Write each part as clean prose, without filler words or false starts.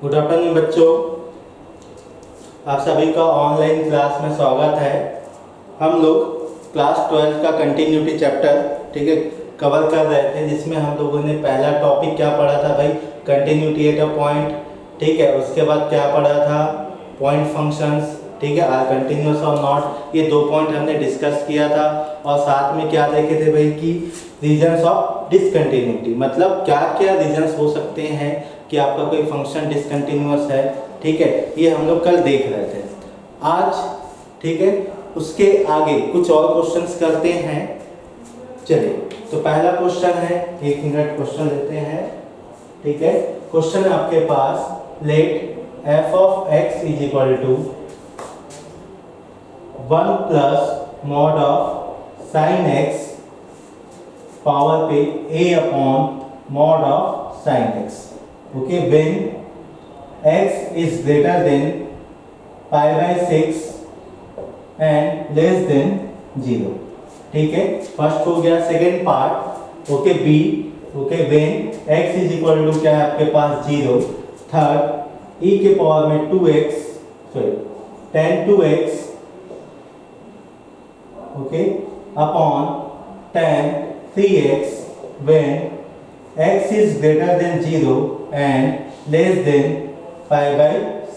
Good afternoon बच्चों, आप सभी का ऑनलाइन क्लास में स्वागत है। हम लोग क्लास 12 का कंटिन्यूटी चैप्टर ठीक है कवर कर रहे थे, जिसमें हम लोगों ने पहला टॉपिक क्या पढ़ा था भाई, कंटिन्यूटी एट अ पॉइंट। ठीक है, उसके बाद क्या पढ़ा था, पॉइंट फंक्शंस। ठीक है, आर कंटिन्यूअस और नॉट, ये 2 पॉइंट हमने डिस्कस किया था। और साथ में क्या देखे थे भाई कि रीजंस ऑफ डिसकंटिन्यूटी, मतलब क्या क्या रीजंस हो सकते हैं कि आपका कोई फंक्शन डिसकंटिन्यूअस है। ठीक है, ये हम लोग कल देख रहे थे। आज ठीक है, उसके आगे कुछ और क्वेश्चंस करते हैं। चलिए, तो पहला क्वेश्चन है, 1 मिनट क्वेश्चन लेते हैं। ठीक है, क्वेश्चन है आपके पास, let f of x is equal to 1 plus mod of sine x power पे a upon mod of sine x। Okay, when x is greater than pi by 6 and less than 0। ठीक है, first हो गया। Second part okay B, okay when x is equal to क्या है आपके पास 0। Third e के पावर में 2x sorry 10 okay upon 10 3x when x is greater than 0 and less than pi by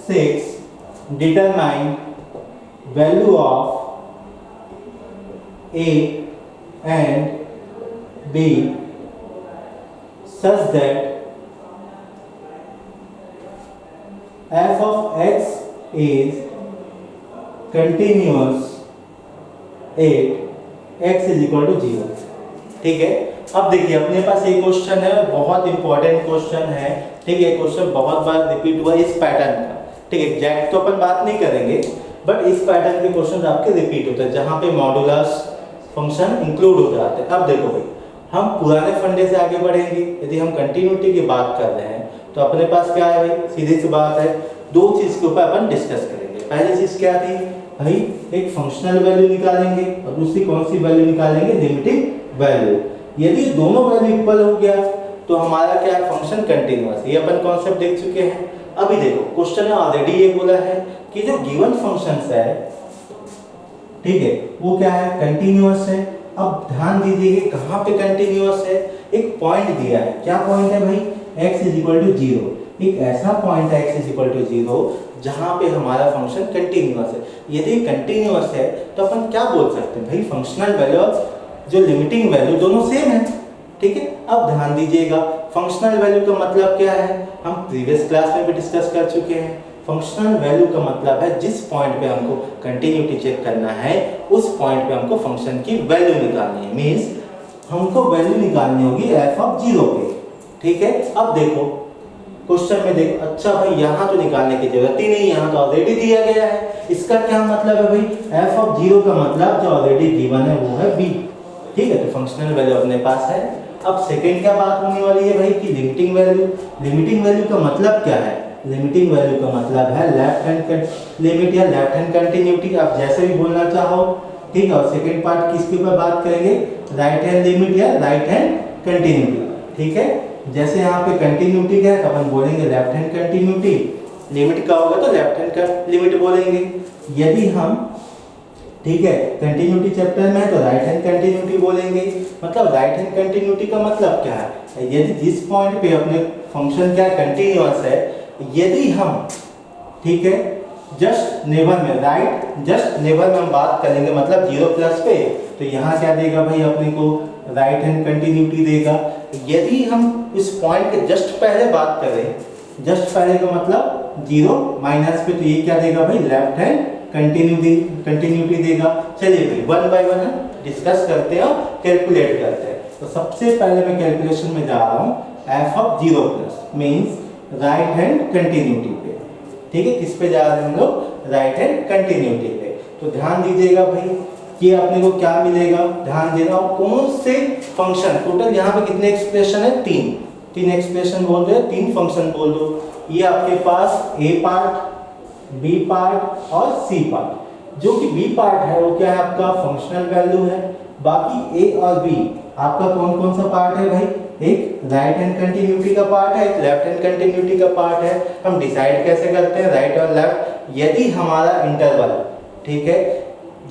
6, determine value of a and b such that f of x is continuous at x is equal to 0। ठीक है, अब देखिए अपने पास एक question है, बहुत important question है। ठीक है, क्वेश्चन बहुत बार रिपीट हुआ इस पैटर्न का। ठीक है, एग्जैक्ट तो अपन बात नहीं करेंगे, बट इस पैटर्न के क्वेश्चन आपके रिपीट होते हैं जहां पे मॉडुलस फंक्शन इंक्लूड हो जाते हैं। अब देखो भाई, हम पुराने फंडे से आगे बढ़ेंगे। यदि हम कंटिन्यूटी की बात कर रहे हैं तो अपने पास क्या है भाई, सीधी सी बात है, 2 चीज के ऊपर अपन डिस्कस करेंगे। पहली चीज क्या थी भाई, एक फंक्शनल वैल्यू निकालेंगे और दूसरी कौन सी वैल्यू निकालेंगे, लिमिटिंग वैल्यू। यदि दोनों वैल्यू इक्वल हो गया तो हमारा क्या है, फंक्शन कंटिन्यूअस। ये अपन कॉन्सेप्ट देख चुके हैं। अभी देखो क्वेश्चन में ऑलरेडी ये बोला है कि जो गिवन फंक्शंस है ठीक है वो क्या है, कंटिन्यूअस है। अब ध्यान दीजिए कहां पे कंटिन्यूअस है, एक पॉइंट दिया है। क्या पॉइंट है भाई, x इज इक्वल टू 0। एक ऐसा पॉइंट है x इज इक्वल टू 0 जहां पे हमारा फंक्शन कंटिन्यूअस है। यदि कंटिन्यूअस है तो अपन क्या बोल सकते हैं भाई, फंक्शनल वैल्यू और जो लिमिटिंग वैल्यू दोनों सेम है। ठीक है, अब ध्यान दीजिएगा फंक्शनल वैल्यू का मतलब क्या है, हम प्रीवियस क्लास में भी डिस्कस कर चुके हैं। फंक्शनल वैल्यू का मतलब है जिस पॉइंट पे हमको कंटिन्यूटी चेक करना है उस पॉइंट पे हमको फंक्शन की वैल्यू निकालनी है। मींस हमको वैल्यू निकालनी होगी f ऑफ 0 पे। ठीक है, अब देखो क्वेश्चन में देखो, अच्छा भाई यहाँ तो निकालने की जरूरत ही नहीं, यहाँ तो ऑलरेडी दिया गया है। इसका क्या मतलब है भाई, f ऑफ 0 का मतलब जो ऑलरेडी गिवन है वो है b। ठीक है, तो फंक्शनल वैल्यू अपने पास है। अब सेकंड क्या बात होने वाली है भाई कि लिमिटिंग वैल्यू। लिमिटिंग वैल्यू का मतलब क्या है, लिमिटिंग वैल्यू का मतलब है लेफ्ट हैंड लिमिट या लेफ्ट हैंड कंटिन्यूटी, आप जैसे भी बोलना चाहो। ठीक है, और सेकंड पार्ट किसके ऊपर बात करेंगे, राइट हैंड लिमिट या राइट हैंड कंटिन्यूटी। ठीक है, जैसे यहाँ पे कंटिन्यूटी क्या है तो अपन बोलेंगे लेफ्ट हैंड कंटिन्यूटी, लिमिट का होगा तो लेफ्ट हैंड का लिमिट बोलेंगे। यदि हम ठीक है कंटिन्यूटी चैप्टर में है तो राइट हैंड कंटिन्यूटी बोलेंगे। मतलब राइट हैंड कंटिन्यूटी का मतलब क्या है, यदि जिस पॉइंट पे अपने फंक्शन क्या कंटिन्यूअस है, यदि हम ठीक है जस्ट नेबर में राइट जस्ट नेबर में हम बात करेंगे मतलब 0 प्लस पे, तो यहाँ क्या देगा भाई अपने को, राइट हैंड कंटिन्यूटी देगा। यदि हम इस पॉइंट के जस्ट पहले बात करें, जस्ट पहले का मतलब 0 माइनस पे, तो ये क्या देगा भाई, लेफ्ट हैंड कंटिन्यूटी देगा। चलिए भाई 1 बाय 1 डिस्कस करते हैं और कैलकुलेट करते हैं। तो सबसे पहले मैं कैलकुलेशन में जा रहा हूँ f of 0 plus means right hand continuity पे। ठीक है, किस पे जा रहे हैं हम लोग, राइट हैंड कंटिन्यूटी पे। तो ध्यान दीजिएगा भाई कि अपने को क्या मिलेगा, ध्यान देना। और कौन से फंक्शन, टोटल यहाँ पे कितने एक्सप्रेशन है, 3 एक्सप्रेशन बोल दो, 3 फंक्शन बोल दो। ये आपके पास a पार्ट, b पार्ट और c पार्ट। जो कि b पार्ट है वो क्या है आपका, फंक्शनल वैल्यू है। बाकी a और b आपका कौन कौन सा पार्ट है भाई, एक राइट हैंड कंटिन्यूटी का पार्ट है, एक लेफ्ट हैंड कंटिन्यूटी का पार्ट है। हम डिसाइड कैसे करते हैं राइट और लेफ्ट? यदि हमारा इंटरवल, ठीक है,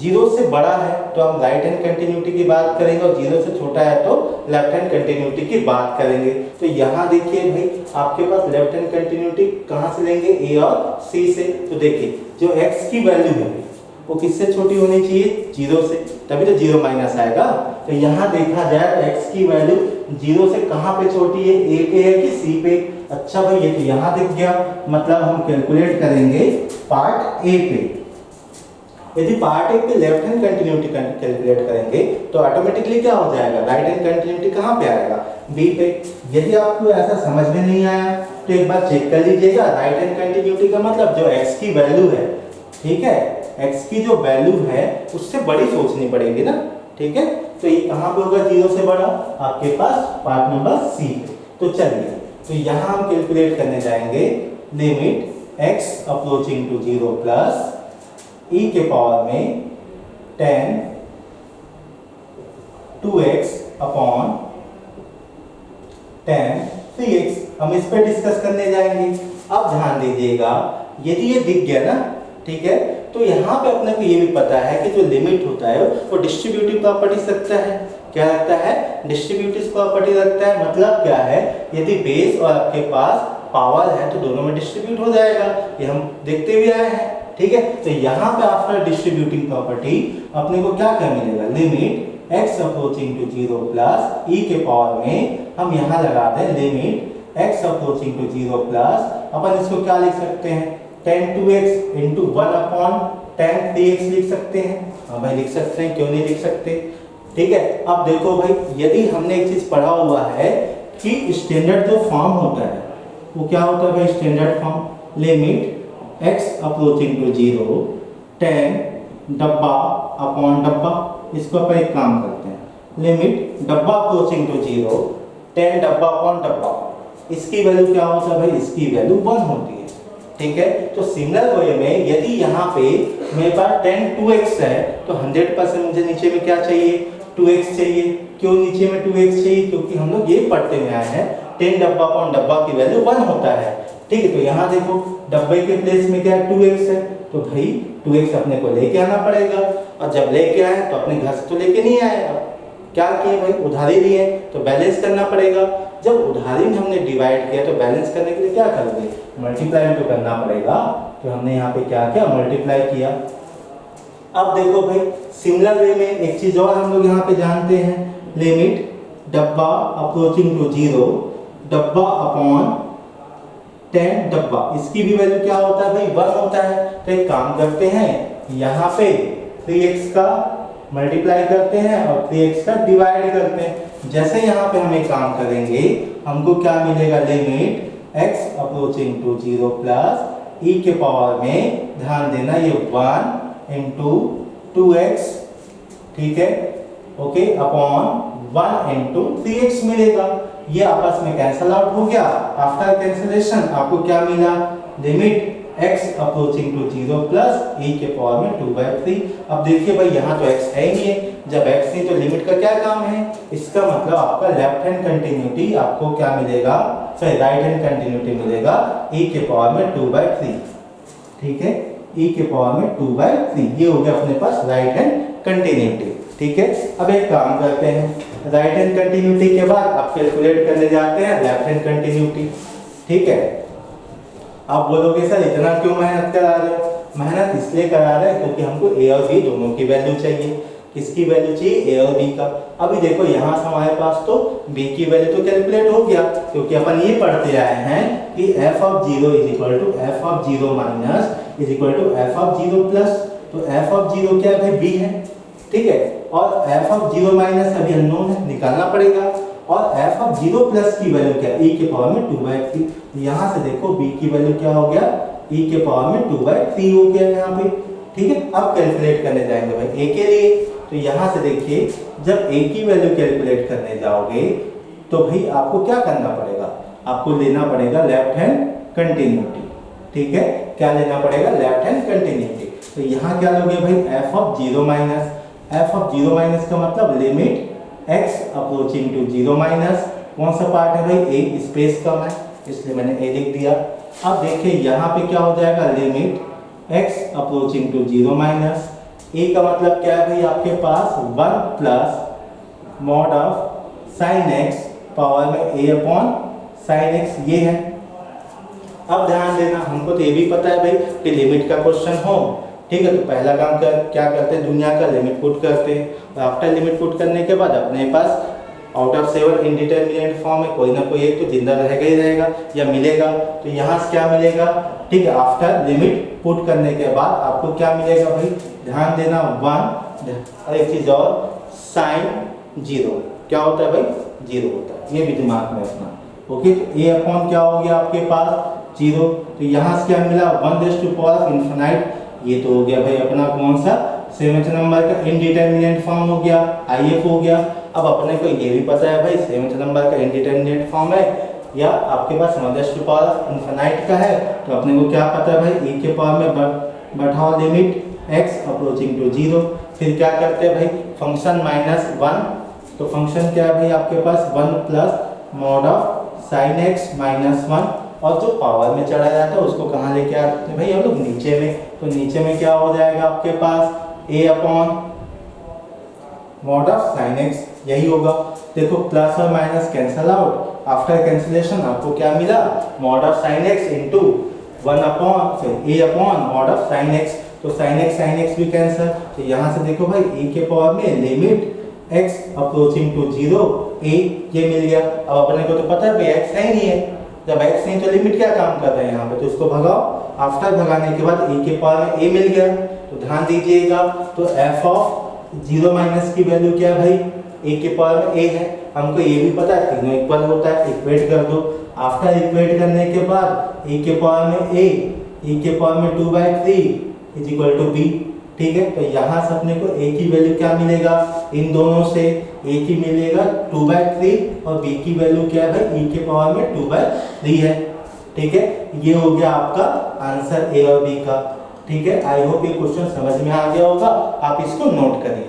0 से बड़ा है तो हम राइट हैंड कंटिन्यूटी की बात करेंगे और 0 से छोटा है तो लेफ्ट हैंड कंटिन्यूटी की बात करेंगे। तो यहाँ देखिए भाई आपके पास लेफ्ट हैंड कंटिन्यूटी कहाँ से लेंगे? ए और सी से। तो देखिए जो x की वैल्यू है वो किससे छोटी होनी चाहिए? 0 से, तभी तो 0 माइनस आएगा। तो यहाँ देखा जाए तो x की वैल्यू 0 से कहाँ पे छोटी है? a पे है कि c पे? अच्छा भाई ये तो यहाँ दिख गया, मतलब हम कैलकुलेट करेंगे पार्ट a पे। यदि पार्ट ए पे लेफ्ट हैंड कंटिन्यूटी कैलकुलेट करेंगे तो ऑटोमेटिकली क्या हो जाएगा? राइट हैंड कंटिन्यूटी कहाँ पे आएगा? बी पे। यदि आपको ऐसा समझ में नहीं आया तो एक बार चेक कर लीजिएगा। राइट हैंड कंटिन्यूटी का मतलब जो x की वैल्यू है, ठीक है, x की जो वैल्यू है उससे बड़ी सोचनी पड़ेगी ना, ठीक है। तो ये कहाँ पे होगा 0 से बड़ा? आपके पास पार्ट नंबर सी पे। तो चलिए, तो यहाँ हम कैलकुलेट करने जाएंगे limit x approaching to 0 plus e के पावर में 10 2x अपॉन 10 3x। हम इस पे डिस्कस करने जाएंगे। अब ध्यान दीजिएगा, यदि ये दिख गया ना, ठीक है, तो यहाँ पे अपने को ये भी पता है कि जो लिमिट होता है वो डिस्ट्रीब्यूटिव प्रॉपर्टी रखता है। क्या रखता है? डिस्ट्रीब्यूटिव प्रॉपर्टी रखता है। मतलब क्या है? यदि बेस और आपके पास पावर है तो दोनों में डिस्ट्रीब्यूट हो जाएगा। ये हम देखते भी आए हैं, ठीक है। तो यहाँ पे आफ्टर डिस्ट्रीब्यूटिंग प्रॉपर्टी अपने को क्या मिलेगा? Limit x approaching to 0 plus e के पावर में हम यहाँ लगा दें limit x approaching to 0 plus अपन इसको क्या लिख सकते हैं? 10 2x इंटू 1 अपॉन 10 3x लिख सकते हैं। हाँ भाई लिख सकते हैं, क्यों नहीं लिख सकते? ठीक है। अब देखो भाई, यदि हमने एक चीज पढ़ा हुआ है कि स्टैंडर्ड जो फॉर्म होता है वो क्या होता है भाई? Standard form limit x approaching to 0 10 डब्बा अपॉन डब्बा। इसको अपन एक काम करते हैं, लिमिट डब्बा अप्रोचिंग टू 0 10 डब्बा अपॉन डब्बा। इसकी वैल्यू क्या होता है भाई? इसकी वैल्यू 1 होती है, ठीक है। तो सिमिलर वे में यदि यहाँ पे मेरे पास 10 2x है तो 100% मुझे नीचे में क्या चाहिए? 2x चाहिए। क्यों नीचे में 2x चाहिए? क्योंकि हम लोग ये पढ़ते हुए आए हैं 10 डब्बा अपॉन डब्बा की वैल्यू 1 होता है, ठीक है। तो यहाँ देखो डब्बे के प्लेस में क्या 2x है, तो भाई 2x अपने को लेके आना पड़ेगा। और जब लेके आए तो अपने घर से तो लेके नहीं आए, अब क्या किए भाई? उधारी लिए तो बैलेंस करना पड़ेगा। जब उधारी में हमने डिवाइड किया तो बैलेंस करने के लिए क्या करोगे? मल्टीप्लाई तो करना पड़ेगा। तो हमने यहाँ पे क्या किया? मल्टीप्लाई किया। अब देखो भाई सिमिलर वे में एक चीज और हम लोग यहाँ पे जानते हैं, लिमिट डब्बा अप्रोचिंग टू 0 डब्बा अपॉन 10 डब्बा। इसकी भी वैल्यू क्या होता है भाई? 1 होता है। तो एक काम करते हैं, यहाँ पे 3x का मल्टीप्लाई करते हैं और 3x का डिवाइड करते हैं। जैसे यहाँ पे हम एक काम करेंगे, हमको क्या मिलेगा? Limit x approaching to 0 plus e के पावर में, ध्यान देना ये 1 इंटू 2x, ठीक है, ओके, अपॉन 1 इंटू 3x मिलेगा। ये आपस में कैंसल आउट हो गया। आफ्टर कैंसलेशन आपको क्या मिला? Limit x approaching to 0 plus e के पावर में 2/3। अब देखिए भाई यहाँ तो x है ही नहीं है, जब x नहीं तो लिमिट का क्या काम है? इसका मतलब आपका लेफ्ट हैंड कंटिन्यूटी आपको क्या मिलेगा? सॉरी राइट हैंड कंटिन्यूटी मिलेगा e के पावर में 2/3, ठीक है, e के पावर में 2/3। ये हो गया अपने पास राइट हैंड कंटिन्यूटी, ठीक है। अब एक काम करते हैं, राइट हैंड कंटिन्यूटी के बाद आप कैलकुलेट करने जाते हैं लेफ्ट हैंड कंटिन्यूटी, ठीक है। आप बोलोगे सर इतना क्यों मेहनत करा रहे हो? मेहनत इसलिए करा रहे हैं क्योंकि हमको a और b दोनों की वैल्यू चाहिए। किसकी वैल्यू चाहिए? a और b का। अभी देखो यहाँ से हमारे पास तो b की वैल्यू तो कैलकुलेट हो गया, क्योंकि अपन ये पढ़ते आए हैं कि f of 0 is equal to f of 0 minus is equal to f of 0 plus. तो f ऑफ 0 क्या है भाई? b है, ठीक है, और f ऑफ 0 माइनस अभी अननोन है, निकालना पड़ेगा। और f ऑफ 0 प्लस की वैल्यू क्या है? e के पावर में 2/3। यहाँ से देखो b की वैल्यू क्या हो गया? e के पावर में 2/3 हो गया यहाँ पे, ठीक है। अब कैलकुलेट करने जाएंगे भाई a के लिए। तो यहाँ से देखिए जब a की वैल्यू कैलकुलेट करने जाओगे तो भाई आपको क्या करना पड़ेगा? आपको लेना पड़ेगा लेफ्ट हैंड कंटिन्यूटी, ठीक है। क्या लेना पड़ेगा? Left hand continuity. तो यहाँ क्या लोगे भाई? f of 0 minus. f of 0 minus का मतलब limit x approaching to 0 minus कौन सा पार्ट है भाई, ए, स्पेस कम है इसलिए मैंने ए लिख दिया। अब देखिए यहाँ पे क्या हो जाएगा, limit x approaching to 0 minus A का मतलब क्या है भाई, आपके पास 1 plus mod of sine x power में a अपॉन साइन x ये है। अब ध्यान देना, हमको तो ये भी पता है भाई कि लिमिट का क्वेश्चन हो, ठीक है, तो पहला काम क्या करते हैं, दुनिया का लिमिट पुट करते हैं, और आफ्टर लिमिट पुट करने के बाद अपने pass out of 7 indeterminate form में कोई ना कोई एक तो जिंदा रहेगा ही रहेगा या मिलेगा, तो यहाँ से क्या मिलेगा, ठीक है, आफ्टर लिमिट पुट करने के बाद आपको क्या मिलेगा भाई, ध्यान देना 1 और एक चीज और साइन 0 क्या होता है भाई, 0 होता है, ये भी दिमाग में रखना। ओके, तो ए अपॉन क्या हो गया आपके पास 0, तो यहाँ से क्या मिला 1⁻∞, ये तो हो गया भाई अपना कौन सा 7th नंबर का इंडिटरमिनेट फॉर्म हो गया, IF हो गया। अब अपने को ये भी पता है भाई 7th नंबर का इंडिटरमिनेट फॉर्म है या आपके पास 1⁻∞ का है, तो अपने को क्या पता है भाई e के पावर में बढ़ाओ लिमिट x अप्रोचिंग टू 0, फिर क्या करते हैं भाई फंक्शन -1, तो फंक्शन क्या है भाई आपके पास 1 plus mod of sine x -1, और जो पावर में चढ़ा जाता है उसको कहाँ लेके आते हैं भाई हम लोग, नीचे में, तो नीचे में क्या हो जाएगा आपके पास a upon mod of sine x, यही होगा। देखो प्लस और minus cancel out, after cancellation आपको क्या मिला, mod of sine x into 1 upon फिर a upon mod of sine x, तो साइन x भी कैंसिल, तो यहाँ से देखो भाई e के पावर में limit x approaching to 0 a ये मिल गया। अब अपने को तो पता है भाई x है ही नहीं है, जब x नहीं तो लिमिट क्या काम कर रहा है यहाँ पे, तो इसको भगाओ, आफ्टर भगाने के बाद e के पावर में a मिल गया, तो ध्यान दीजिएगा, तो f ऑफ 0 माइनस की वैल्यू क्या है भाई, a के पावर में a है, हमको ये भी पता है तीनों इक्वल होता है, इक्वेट कर दो, आफ्टर इक्वेट करने के बाद a के पावर में a, e के पावर में 2/3 इज इक्वल टू b, ठीक है, तो यहाँ से अपने को a की वैल्यू क्या मिलेगा, इन दोनों से a की मिलेगा 2/3 और b की वैल्यू क्या है भाई e के पावर में 2/3 है, ठीक है, ये हो गया आपका आंसर a और b का, ठीक है। आई होप ये क्वेश्चन समझ में आ गया होगा, आप इसको नोट करिए।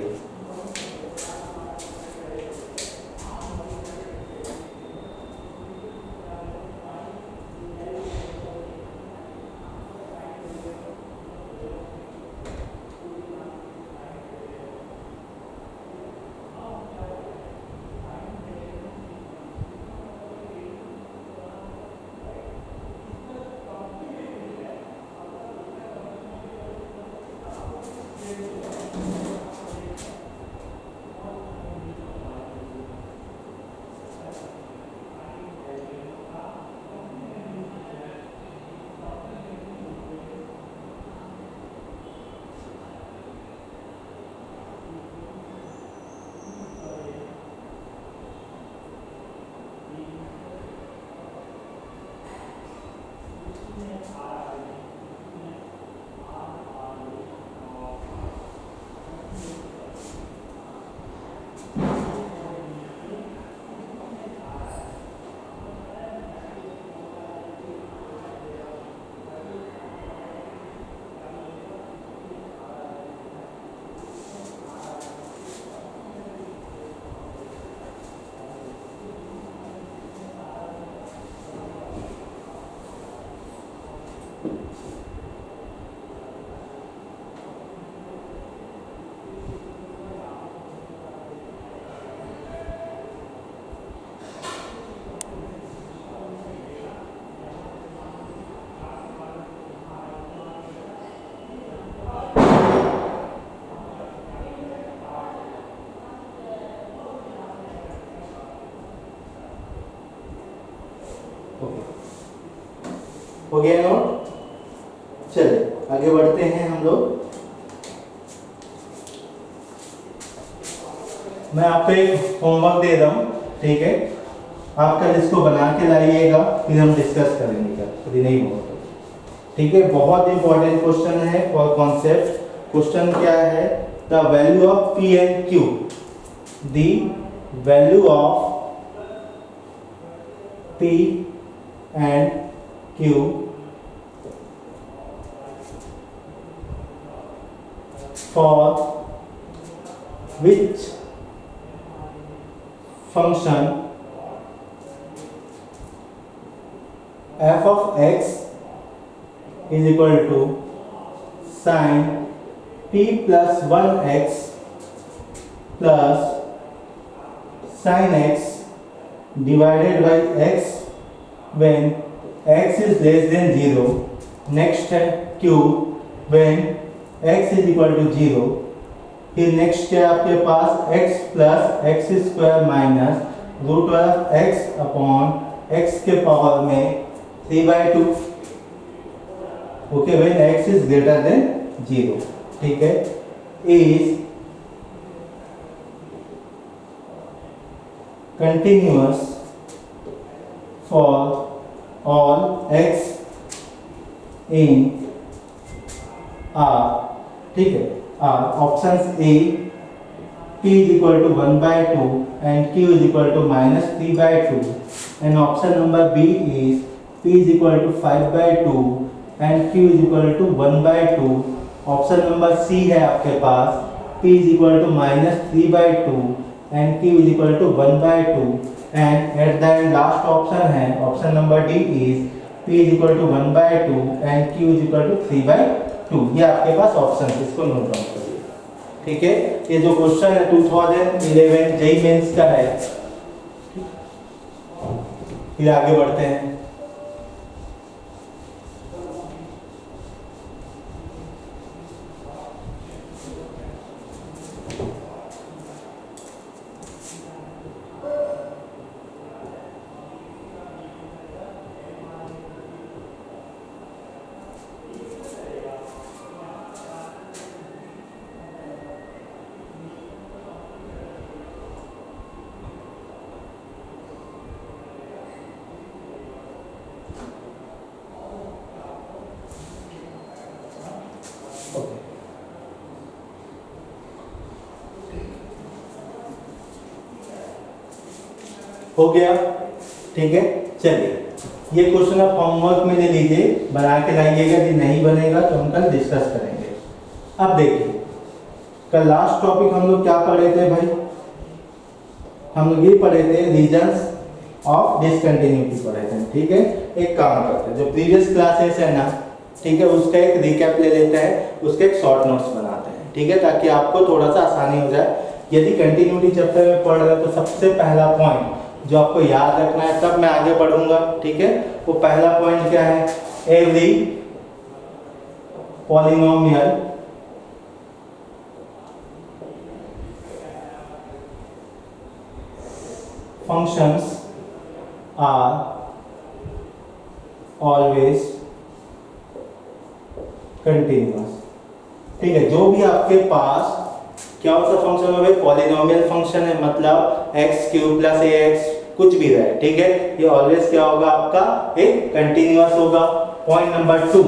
हो गया नोट, चलिए आगे बढ़ते हैं हम लोग। मैं आपको एक होमवर्क दे रहा हूँ, ठीक है, आप कल इसको बना के लाइएगा, फिर हम डिस्कस करेंगे, क्या यदि नहीं हुआ तो, ठीक है। बहुत इंपॉर्टेंट क्वेश्चन है और कॉन्सेप्ट। क्वेश्चन क्या है, the value of P and Q, the value of P and Q for which function F of X is equal to sine p plus 1x plus sine x divided by x when x is less than 0. Next है q when x is equal to 0. फिर next है आपके पास x plus X square minus root of x upon x के power में 3/2. Okay when x is greater than 0. ठीक है, is continuous for all x in R. ठीक है, option A p is equal to 1/2 and q is equal to minus 3/2, and option number B is p is equal to 5/2 and q is equal to 1/2. Option number C है आपके पास p is equal to minus 3/2 and q is equal to 1/2, and at the end last option है option number D is p is equal to 1/2 and q is equal to 3/2. ये आपके पास option है, इसको note down करिए. ठीक है, ये जो क्वेश्चन है 2011 जेईई मेंस का है. फिर आगे बढ़ते हैं. हो गया. ठीक है, चलिए ये क्वेश्चन आप होमवर्क में ले लीजिए, बना के लाइएगा. यदि नहीं बनेगा तो हम कल डिस्कस करेंगे. अब देखिए, कल लास्ट टॉपिक हम लोग क्या पढ़े थे भाई? हम लोग ये पढ़े थे रीजंस ऑफ डिसकंटिन्यूटी पढ़े थे. ठीक है, एक काम करते हैं, जो प्रीवियस क्लासेस है ना, ठीक है, उसका एक रिकैप ले लेते हैं, उसके एक शॉर्ट नोट्स बनाते हैं. ठीक है, ताकि आपको थोड़ा सा आसानी हो जाए. यदि कंटिन्यूटी चैप्टर में पढ़ रहे हो तो सबसे पहला पॉइंट जो आपको याद रखना है, तब मैं आगे बढ़ूंगा. ठीक है, वो पहला पॉइंट क्या है? Every polynomial functions are always continuous. ठीक है, जो भी आपके पास क्या सा फंक्शन है, पॉलिनोमियल फंक्शन है, मतलब एक्स क्यूब प्लस ए एक्स कुछ भी रहे. ठीक है, ये ऑलवेज क्या होगा आपका? एक कंटिन्यूअस होगा. पॉइंट नंबर 2,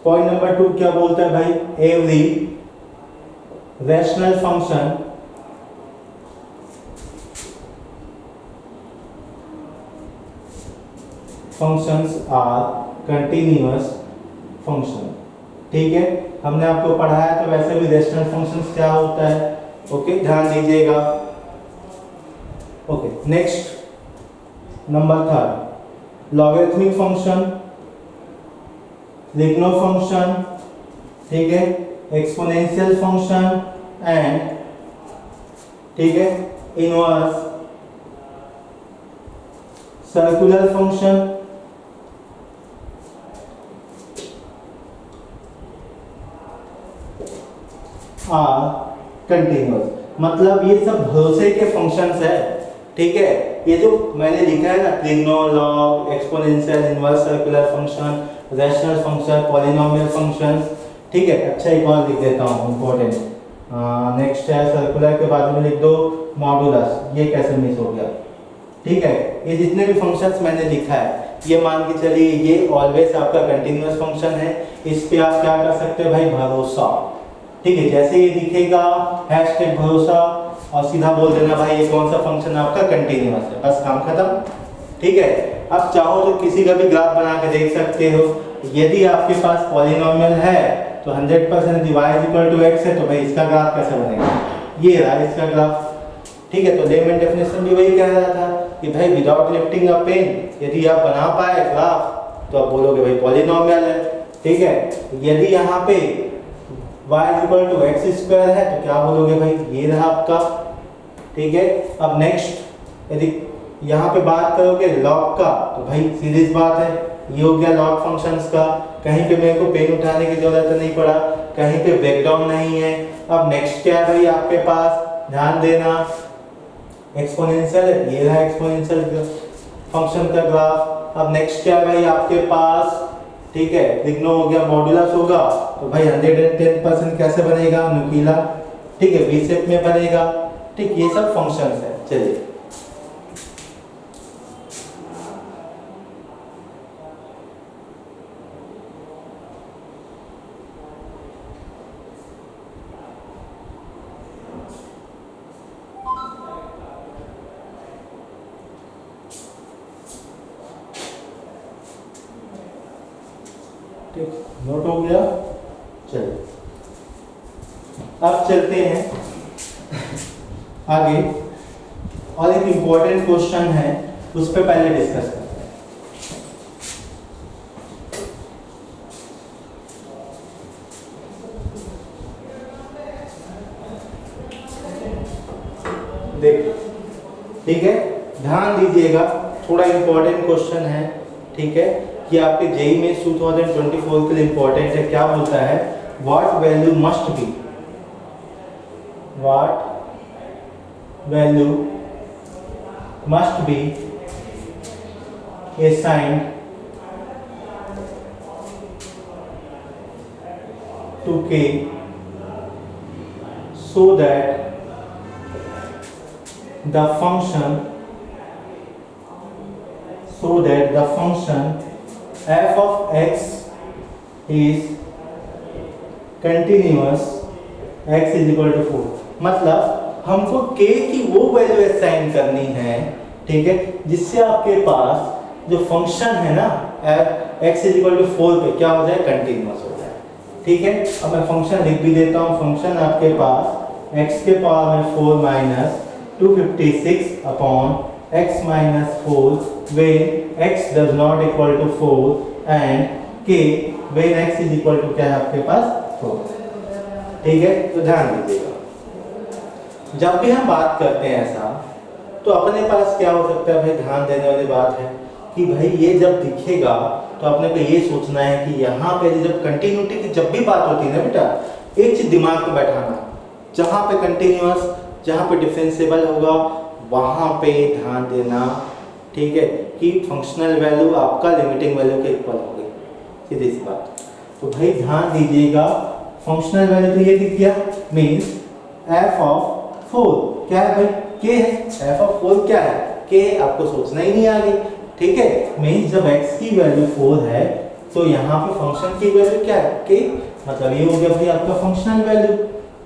पॉइंट नंबर 2 क्या बोलता है भाई? Every rational function functions are continuous function. ठीक है, हमने आपको पढ़ाया तो वैसे भी रैशनल फंक्शंस क्या होता है. ओके, ध्यान दीजिएगा. Okay, next number 3, logarithmic function, लिग्नो फंक्शन, ठीक है, एक्सपोनेंशियल फंक्शन एंड, ठीक है, inverse circular function are continuous. मतलब ये सब भरोसे के फंक्शंस है. ठीक है, ये जो मैंने लिखा है ना, trigno, log, exponential, inverse circular function, rational function, polynomial functions. ठीक है, अच्छा एक और लिख देता हूँ इंपॉर्टेंट. नेक्स्ट है सर्कुलर के बाद में लिख दो मॉडुलस. ये कैसे मिस हो गया? ठीक है, ये जितने भी फंक्शंस मैंने लिखा है, ये मान के चलिए ये ऑलवेज आपका कंटिन्यूअस फंक्शन है. इस पे आप क्या कर सकते हैं भाई? भरोसा. ठीक है, जैसे ये दिखेगा हैशटैग भरोसा और सीधा बोल देना भाई ये कौन सा फंक्शन आपका कंटिन्यूअस है. बस काम खत्म. ठीक है, अब चाहो तो किसी का भी ग्राफ बना के देख सकते हो. यदि आपके पास पॉलिनोमियल है तो 100% y = x है, तो भाई इसका ग्राफ कैसे बनेगा? ये रहा इसका ग्राफ. ठीक है, तो लेमन डेफिनेशन भी वही कह रहा था कि भाई विदाउट लिफ्टिंग अ पेन यदि आप बना पाए ग्राफ तो आप बोलोगे भाई पॉलिनोमियल है, ठीक है। यदि यहाँ पे y = x² है तो क्या बोलोगे भाई, ये रहा आपका, ठीक है। अब नेक्स्ट यदि यहाँ पे बात करोगे लॉग का तो भाई सीधी बात है, ये हो गया लॉग फंक्शंस का, कहीं पे मेरे को पेन उठाने की जरूरत नहीं पड़ा, कहीं पे ब्रेकडाउन नहीं है। अब नेक्स्ट क्या है भाई आपके पास, ध्यान देना, एक्सपोनेंशियल है, ये रहा एक्सपोनेंशियल फंक्शन का ग्राफ। अब नेक्स्ट क्या है भाई आपके पास, ठीक है, लिग्नो हो गया, मॉड्यूलस होगा तो भाई 110% कैसे बनेगा, न्यूक्लिया, ठीक है, वी शेप में बनेगा, ठीक। ये सब फंक्शंस है। चलिए ठीक, नोट हो गया। चलिए अब चलते हैं आगे, और एक इंपॉर्टेंट क्वेश्चन है उस पर पहले डिस्कस करते हैं। देखिए, ठीक है, ध्यान दीजिएगा, थोड़ा इंपॉर्टेंट क्वेश्चन है, ठीक है, कि आपके जेई में 2024 के लिए इंपॉर्टेंट है। क्या बोलता है, what value must be, what value must be assigned to k so that the function f of x is continuous x is equal to 4। मतलब हमको k की वो वैल्यू असाइन करनी है, ठीक है, जिससे आपके पास जो फंक्शन है ना x is equal to 4 पे क्या हो जाए, कंटिन्यूअस हो जाए, ठीक है। अब मैं फंक्शन लिख भी देता हूँ, फंक्शन आपके पास x के पावर में 4 minus 256 upon x minus 4 when x does not equal to 4 and k when x is equal to क्या है आपके पास 4, ठीक है। तो ध्यान दीजिएगा, जब भी हम बात करते हैं ऐसा तो अपने पास क्या हो सकता है भाई, ध्यान देने वाली बात है कि भाई ये जब दिखेगा तो अपने को ये सोचना है कि यहाँ पे जब कंटिन्यूटी की जब भी बात होती है ना बेटा, एक चीज दिमाग में बैठाना, जहाँ पे कंटिन्यूअस, जहाँ पे डिफरेंशिएबल होगा वहाँ पे ध्यान देना, ठीक है, कि फंक्शनल वैल्यू आपका लिमिटिंग वैल्यू के इक्वल होगी, सीधी सी बात। तो भाई ध्यान दीजिएगा, फंक्शनल वैल्यू तो ये दिख गया, मीन्स f ऑफ 4 क्या है भाई, k है, f ऑफ 4 क्या है, k, आपको सोचना ही नहीं आगे, ठीक है। मीन्स जब x की वैल्यू 4 है तो यहाँ पे फंक्शन की वैल्यू क्या है, k, मतलब ये हो गया भाई आपका फंक्शनल वैल्यू,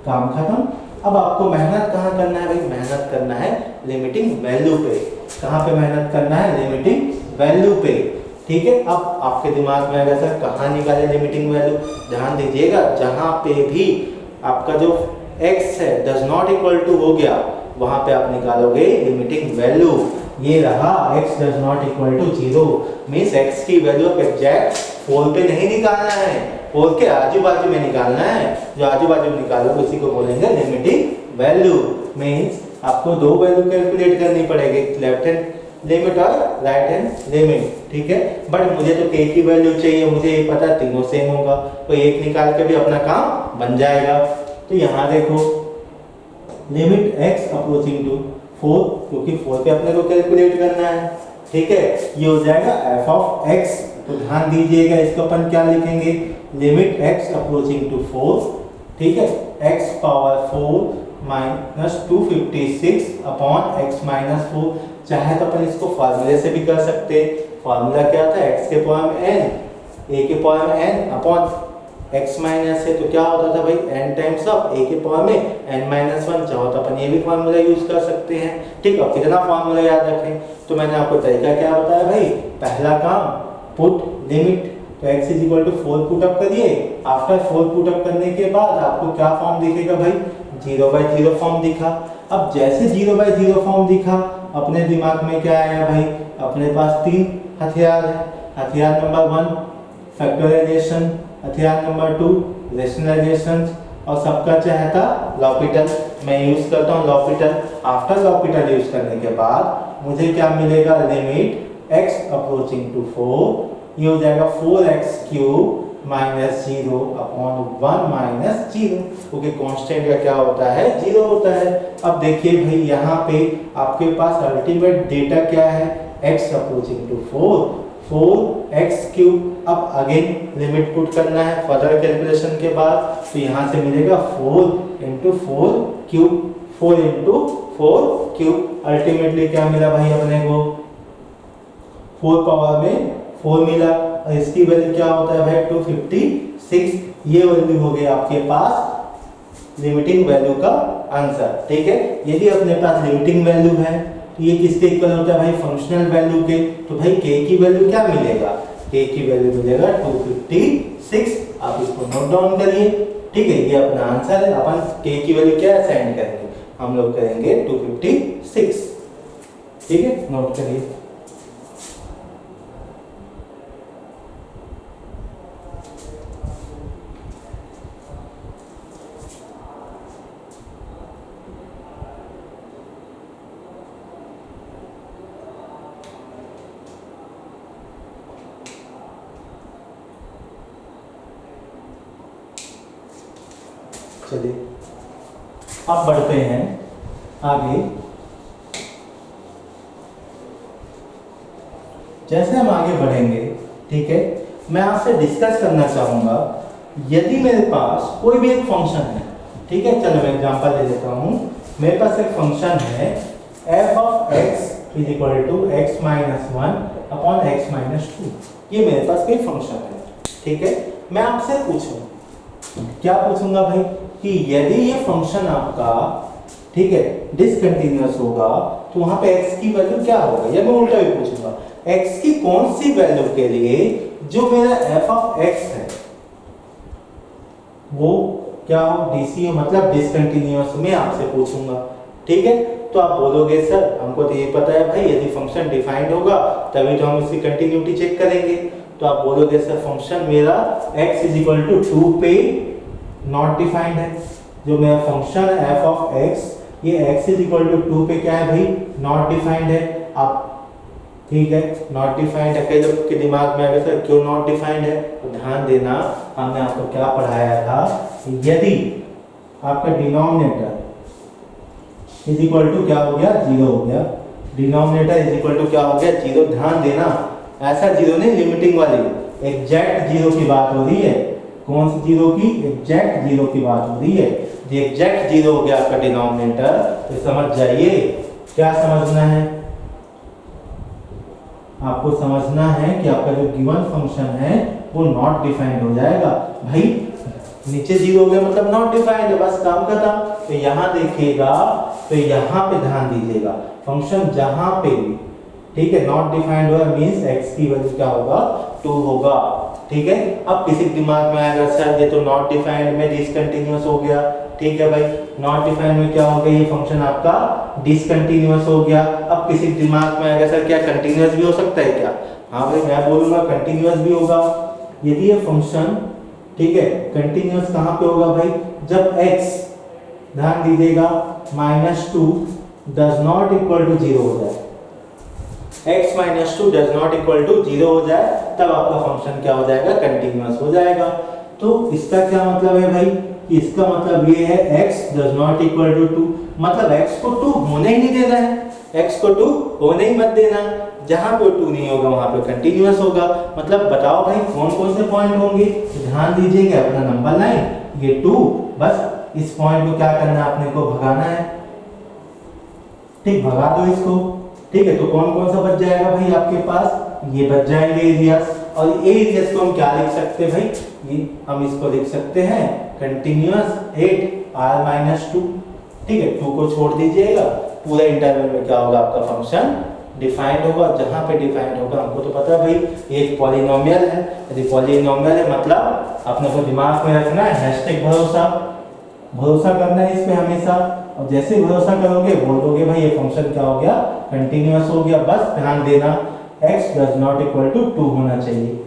काम खत्म। अब आपको मेहनत कहाँ करना है भाई, मेहनत करना है लिमिटिंग वैल्यू पे। कहाँ पे मेहनत करना है, लिमिटिंग वैल्यू पे, ठीक है। अब आपके दिमाग में अगर सर कहाँ निकाले लिमिटिंग वैल्यू, ध्यान दीजिएगा, जहाँ पे भी आपका जो x है डज नॉट इक्वल टू हो गया वहां पे आप निकालोगे लिमिटिंग वैल्यू, ये रहा x does not equal to 0, means x की वैल्यू आप एग्जैक्ट 4 पे नहीं निकालना है, 4 के आजू बाजू में निकालना है, जो आजू बाजू में निकालोगे उसी को बोलेंगे लिमिटिंग वैल्यू। मींस आपको दो वैल्यू कैलकुलेट करनी पड़ेगी, लेफ्ट हैंड लिमिट और राइट हैंड लिमिट, ठीक है। बट मुझे तो k की वैल्यू चाहिए, मुझे ये पता तीनों सेम होगा, तो एक निकाल के भी अपना काम बन जाएगा। तो यहाँ देखो लिमिट x अप्रोचिंग टू 4, क्योंकि 4 पे अपने को कैलकुलेट करना है, ठीक है, ये हो जाएगा f ऑफ x। तो ध्यान दीजिएगा, इसको अपन क्या लिखेंगे, लिमिट x अप्रोचिंग टू 4, ठीक है, x power 4 minus 256 upon x minus 4। चाहे तो अपन इसको फार्मूले से भी कर सकते, फार्मूला क्या था, x के पावर में n, a के पावर में n अपॉन x माइनस है तो क्या होता था भाई n टाइम्स ऑफ a के पावर में n माइनस 1, चाहो तो अपन ये भी फार्मूला यूज कर सकते हैं, ठीक है। कितना फार्मूला याद रखें, तो मैंने आपको तरीका क्या बताया भाई, पहला काम पुट लिमिट, तो x is equal to 4 put up करिए, आफ्टर 4 पुट अप करने के बाद आपको क्या फॉर्म दिखेगा भाई, 0/0 फॉर्म दिखा। अब जैसे 0/0 फॉर्म दिखा, अपने दिमाग में क्या आया भाई, अपने पास 3 हथियार है। हथियार नंबर 1 फैक्टराइजेशन, हथियार नंबर 2 रेशनलाइजेशन, और सबका चाहता लॉपिटल। मैं यूज करता हूँ लॉपिटल। आफ्टर लॉपिटल यूज करने के बाद मुझे क्या मिलेगा, लिमिट x अप्रोचिंग टू 4, ये हो जाएगा 4x³ -0 अपॉन 1 -0, क्योंकि कांस्टेंट का क्या होता है, 0 होता है। अब देखिए भाई यहाँ पे आपके पास अल्टीमेट डेटा क्या है, x अप्रोचिंग टू 4x³। अब अगेन लिमिट पुट करना है फर्दर कैलकुलेशन के बाद, तो यहाँ से मिलेगा 4 × 4³ 4 × 4³ अल्टीमेटली क्या मिला भाई अपने को, 4 पावर में 4 मिला। और इसकी वैल्यू क्या होता है भाई, 256। ये वैल्यू हो गई आपके पास लिमिटिंग वैल्यू का आंसर। ठीक है, यदि अपने पास लिमिटिंग वैल्यू है तो ये किसके इक्वल होता है भाई, फंक्शनल वैल्यू के। तो भाई k की वैल्यू क्या मिलेगा, k की वैल्यू मिलेगा 256। आप इसको नोट डाउन करिए। ठीक है, ये अपना आंसर है। अपन k की वैल्यू क्या असाइन करेंगे, हम लोग करेंगे 256। ठीक है, नोट करिए। चलिए अब बढ़ते हैं आगे। जैसे हम आगे बढ़ेंगे, ठीक है, मैं आपसे डिस्कस करना चाहूंगा, यदि मेरे पास कोई भी एक फंक्शन है, ठीक है, चलो मैं एग्जांपल ले लेता हूं। मेरे पास एक फंक्शन है f(x) = x - 1 अपॉन x - 2। ये मेरे पास कोई फंक्शन है। ठीक है, मैं आपसे पूछूं, क्या पूछूंगा भाई, कि यदि ये फंक्शन आपका, ठीक है, डिसकंटीन्यूअस होगा तो वहां पे x की वैल्यू क्या होगा, या मैं उल्टा भी पूछूंगा, x की कौन सी वैल्यू के लिए जो मेरा f(x) है वो क्या हो, DC हो, मतलब डिसकंटीन्यूअस में आपसे पूछूंगा। ठीक है, तो आप बोलोगे सर हमको तो ये पता है भाई, यदि फंक्शन डिफाइंड होगा तभी तो हम इसकी कंटिन्यूटी चेक करेंगे। तो आप बोलोगे सर फंक्शन मेरा x = 2 पे नॉट डिफाइंड है। जो मेरा फंक्शन है f(x), ये x = 2 पे क्या है भाई, नॉट डिफाइंड है। आप ठीक है, नॉट डिफाइंड है। कई लोग के दिमाग में आगे सर क्यों नॉट डिफाइंड है, तो ध्यान देना, हमने आपको क्या पढ़ाया था, यदि आपका डिनोमिनेटर = क्या हो गया, 0 हो गया, डिनोमिनेटर = क्या हो गया, 0। ध्यान देना, ऐसा 0 नहीं, लिमिटिंग वाली, एग्जैक्ट 0 की बात हो रही है। कौन सी 0 की, एग्जैक्ट 0 की बात हो रही है। ये एग्जैक्ट 0 हो गया आपका डिनोमिनेटर, तो समझ जाइए क्या समझना है, आपको समझना है कि आपका जो गिवन फंक्शन है वो नॉट डिफाइंड हो जाएगा। भाई नीचे 0 हो गया मतलब नॉट डिफाइंड है, बस काम खत्म। तो यहाँ देखिएगा, तो यहाँ पे ध्यान दीजिएगा, फंक्शन जहां पे भी, ठीक है, नॉट डिफाइंड हुआ मींस x की वैल्यू क्या होगा, 2 होगा। ठीक है, अब किसी के दिमाग में आएगा सर ये तो नॉट डिफाइंड में डिसकंटीन्यूअस हो गया। ठीक है भाई, नॉट डिफाइंड में क्या हो गया, ये फंक्शन आपका डिसकंटीन्यूअस हो गया। अब किसी के दिमाग में आएगा सर क्या कंटीन्यूअस भी हो सकता है क्या, हाँ भाई मैं बोलूंगा कंटीन्यूअस भी होगा। यदि ये फंक्शन, ठीक है, कंटीन्यूअस कहाँ पे होगा भाई, जब x, ध्यान दीजिएगा, -2 डज नॉट इक्वल टू 0 हो जाए, x - 2 does not equal to 0 हो जाए, तब आपका फंक्शन क्या हो जाएगा, कंटीन्यूअस हो जाएगा। तो इसका क्या मतलब है भाई, इसका मतलब ये है x does not equal to 2, मतलब x को 2 होने ही नहीं देना है, x को 2 होने ही मत देना। जहां पे 2 नहीं होगा वहां पे कंटीन्यूअस होगा। मतलब बताओ भाई कौन कौन से पॉइंट होंगे, ध्यान दीजिएगा, अपना नंबर लाइन ये 2, बस इस पॉइंट को क्या करना है, अपने को भगाना है। ठीक, भगा दो इसको। ठीक है, तो कौन कौन सा बच जाएगा भाई आपके पास, ये बच जाएंगे एरियाज। और ये एरियाज को हम क्या लिख सकते हैं भाई, ये हम इसको लिख सकते हैं कंटीन्यूअस 8r-2। ठीक है, 2 को छोड़ दीजिएगा, पूरा इंटरवल में क्या होगा, आपका फंक्शन डिफाइंड होगा। जहां पे डिफाइंड होगा हमको तो पता है भाई ये एक पॉलिनोमियल है। यदि पॉलिनोमियल है मतलब अपने को दिमाग में रखना है, हैशटैग भरोसा, भरोसा करना है इस पे हमेशा। और जैसे ही भरोसा करोगे बोल दोगे भाई ये फंक्शन क्या हो गया, कंटिन्यूअस हो गया। बस ध्यान देना x does not equal to 2 होना चाहिए।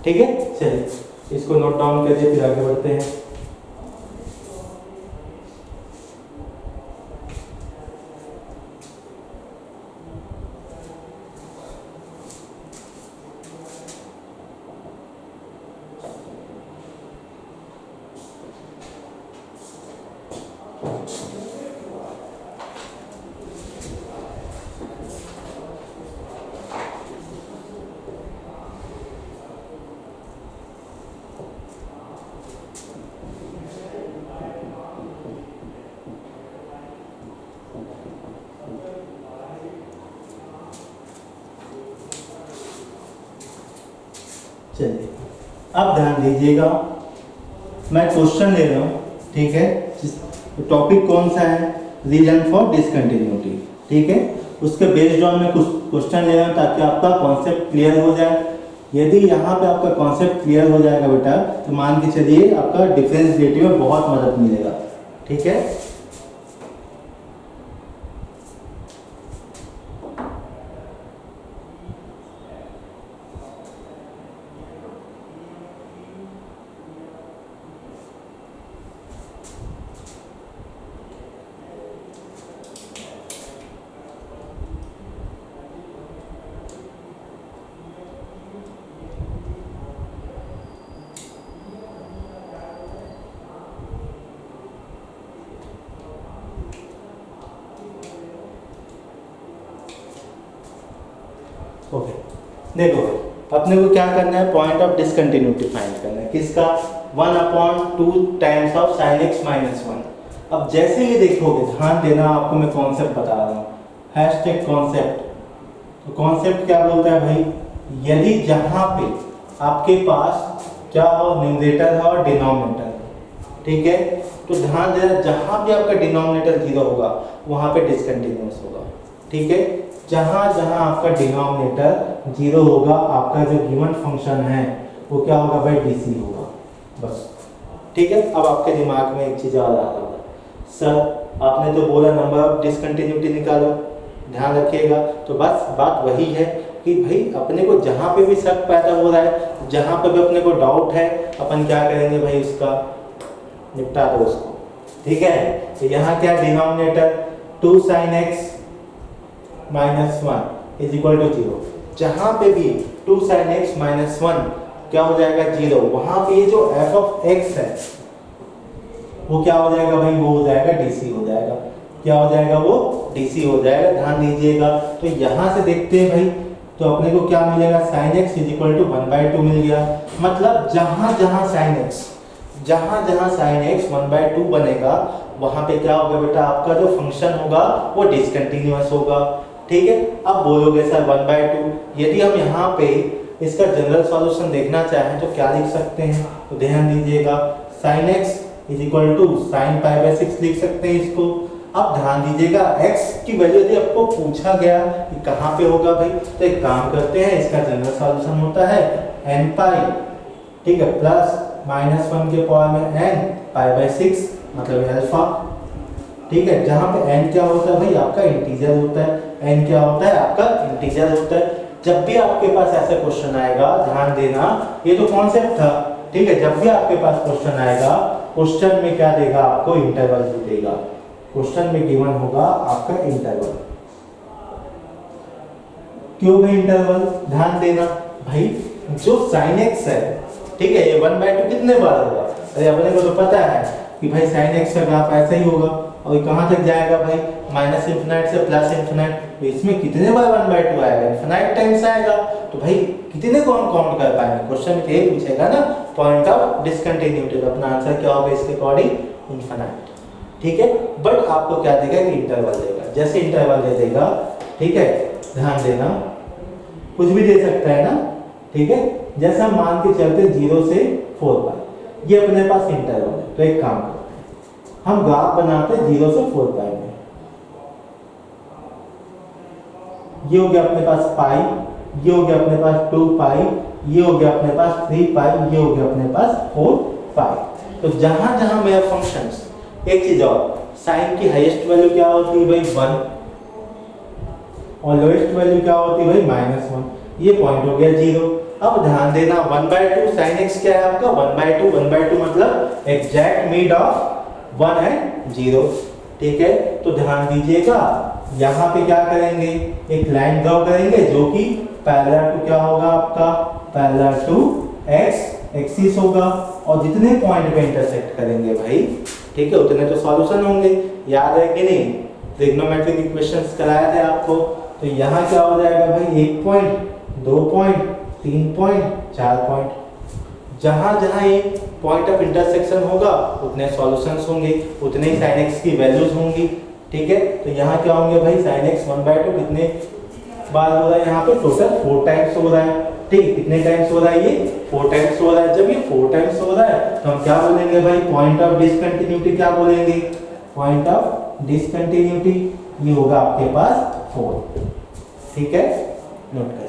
ठीक है, चलिए इसको नोट डाउन करिए फिर आगे बढ़ते हैं। चलिए अब ध्यान दीजिएगा, मैं क्वेश्चन ले रहा हूँ। ठीक है, टॉपिक कौन सा है, रीजन फॉर डिसकंटिन्यूटी। ठीक है, उसके बेस्ड ऑन में कुछ क्वेश्चन ले रहा हूँ ताकि आपका कॉन्सेप्ट क्लियर हो जाए। यदि यहाँ पे आपका कॉन्सेप्ट क्लियर हो जाएगा बेटा, तो मान के चलिए आपका डिफरेंशिएटिव में बहुत मदद मिलेगा। ठीक है, ओके देखो अपने को क्या करना है, पॉइंट ऑफ डिसकंटिन्यूटी फाइंड करना है। किसका, 1/2 times of sin x minus 1। अब जैसे ही देखोगे, ध्यान देना, आपको मैं कॉन्सेप्ट बता रहा हूँ, हैशटैग कॉन्सेप्ट। तो कॉन्सेप्ट क्या बोलता है भाई, यदि जहाँ पे आपके पास क्या हो, न्यूमरेटर है और डिनोमिनेटर, ठीक है, तो ध्यान देना जहाँ भी आपका डिनोमिनेटर 0 होगा वहाँ पे डिसकंटिन्यूअस होगा। ठीक है, जहाँ जहाँ आपका डिनोमिनेटर 0 होगा, आपका जो गिवन फंक्शन है वो क्या होगा भाई, डीसी होगा। बस ठीक है। अब आपके दिमाग में एक चीज़ और आ रहा है, सर आपने तो बोला नंबर ऑफ डिसकंटिन्यूटी निकालो, ध्यान रखिएगा। तो बस बात वही है कि भाई अपने को जहाँ पे भी शक पैदा हो रहा है, जहाँ पे भी अपने को डाउट है, अपन क्या करेंगे भाई, उसका निपटा दो उसको। ठीक है, तो यहाँ क्या denominator 2 sin x minus 1 is equal to 0। जहाँ पे भी 2 sin x माइनस 1 क्या हो जाएगा, 0, वहाँ पे ये जो f ऑफ x है वो क्या हो जाएगा भाई, वो हो जाएगा डीसी हो जाएगा। क्या हो जाएगा, वो डीसी हो जाएगा। ध्यान दीजिएगा, तो यहाँ से देखते हैं भाई, तो अपने को क्या मिलेगा, sin x is equal to 1/2 मिल गया। मतलब जहाँ जहाँ sin x, जहाँ जहाँ sin x 1/2 बनेगा, वहाँ पे क्या होगा बेटा, आपका जो फंक्शन होगा वो डिसकंटिन्यूअस होगा। ठीक है, अब बोलोगे सर 1/2, यदि हम यहाँ पे इसका जनरल सॉल्यूशन देखना चाहें तो क्या लिख सकते हैं, तो ध्यान दीजिएगा, sin x is equal to sin π/6 लिख सकते हैं इसको। अब ध्यान दीजिएगा, x की वैल्यू यदि आपको पूछा गया कि कहाँ पे होगा भाई, तो एक काम करते हैं, इसका जनरल सॉल्यूशन होता है n π, ठीक है, प्लस -1 के पावर में n π/6 मतलब अल्फा। ठीक है, जहाँ पे n क्या होता है भाई, आपका इंटीजर होता है, n क्या होता है, आपका इंटीजर होता है। जब भी आपके पास ऐसा क्वेश्चन आएगा, ध्यान देना, ये तो कॉन्सेप्ट था। ठीक है, जब भी आपके पास क्वेश्चन आएगा, क्वेश्चन में क्या देगा, आपको इंटरवल भी देगा। क्वेश्चन में गिवन होगा आपका इंटरवल। क्यों भाई इंटरवल, ध्यान देना भाई, जो sin x है, ठीक है, ये 1/2 कितने बार होगा, अरे अपने को तो पता है कि भाई sin x का ग्राफ ऐसा ही होगा, और ये कहाँ तक जाएगा भाई, -∞ से +∞। तो इसमें कितने बार 1/2 आएगा, इनफिनाइट टाइम्स आएगा। तो भाई कितने को हम काउंट कर पाएंगे, क्वेश्चन में यही पूछेगा ना, पॉइंट ऑफ डिसकंटिन्यूटी। अपना आंसर क्या होगा इसके अकॉर्डिंग, इनफिनाइट। ठीक है, बट आपको क्या देगा कि इंटरवल देगा। जैसे इंटरवल दे देगा, ठीक है, ध्यान देना, कुछ भी दे सकता है ना। ठीक है, जैसे हम मान के चलते 0 से 4π, ये अपने पास इंटरवल है। तो एक काम करते हैं, हम ग्राफ बनाते हैं 0 से 4π में। ये हो गया अपने पास पाई, ये हो गया अपने पास 2π, ये हो गया अपने पास 3π, ये हो गया अपने पास 4π। तो जहां जहां मेरा फंक्शंस, एक चीज और, साइन की हाईएस्ट वैल्यू क्या होती है भाई 1 और लोएस्ट वैल्यू क्या होती है भाई -1। ये पॉइंट हो गया 0। अब ध्यान देना 1/2 sin x क्या है आपका 1/2 मतलब एग्जैक्ट मिड ऑफ 1 एंड 0। ठीक है, तो ध्यान दीजिएगा यहाँ पे क्या करेंगे, एक लाइन ड्रॉ करेंगे जो कि पैरेलल टू क्या होगा आपका, पैरेलल टू x एक्सिस होगा और जितने पॉइंट पे इंटरसेक्ट करेंगे भाई, ठीक है, उतने तो सॉल्यूशन होंगे। याद है कि नहीं, ट्रिग्नोमेट्रिक इक्वेशंस कराया थे आपको। तो यहाँ क्या हो जाएगा भाई 1 पॉइंट, 2 पॉइंट, 3 पॉइंट, 4 पॉइंट। जहां जहां एक पॉइंट ऑफ इंटरसेक्शन होगा उतने सॉल्यूशंस होंगे, उतने ही sin x की वैल्यूज होंगी। ठीक है, तो यहाँ क्या होंगे भाई sin x 1/2 कितने बार हो रहा है, यहाँ पे टोटल 4 टाइम्स हो रहा है। ठीक, कितने टाइम्स हो रहा है, ये 4 टाइम्स हो रहा है। जब ये 4 टाइम्स हो रहा है तो हम क्या बोलेंगे भाई, पॉइंट ऑफ डिसकंटिन्यूटी क्या बोलेंगे, पॉइंट ऑफ डिसकंटिन्यूटी ये होगा आपके पास 4। ठीक है, नोट करिए।